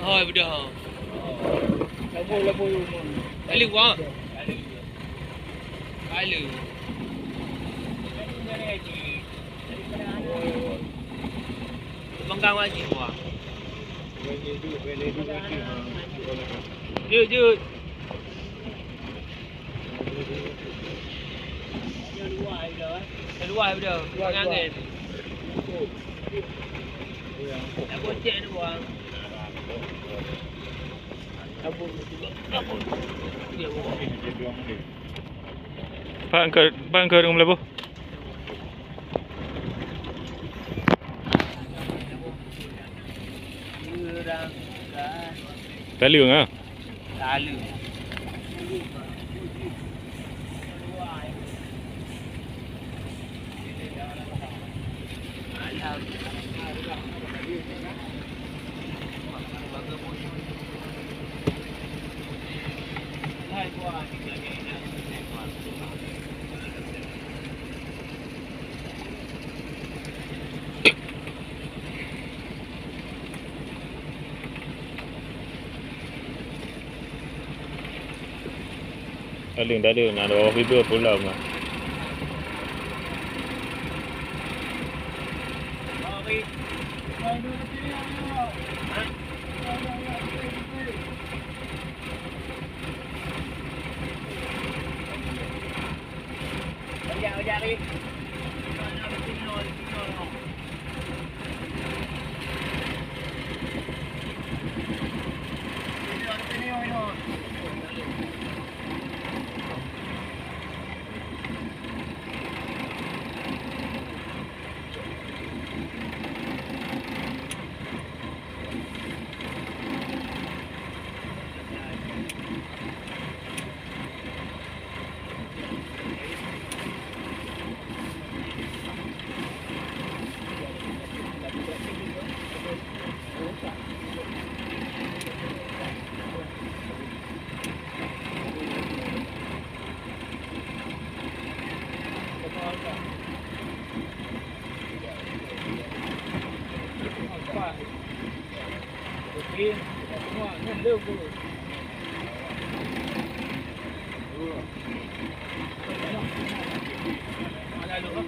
Hai bedah. Labo rumah. Kali wah. Kali. Bangkang lagi wah. Jut. Luar bedah. Angin. Nak bocek ni buang. Abang. Dia buang. Pak angkat dengan melabuh. Kali bang ah. Lalu. Aling dah ada nak ada bawah video pulau mah. Semua ngedeu tu. Ada lu.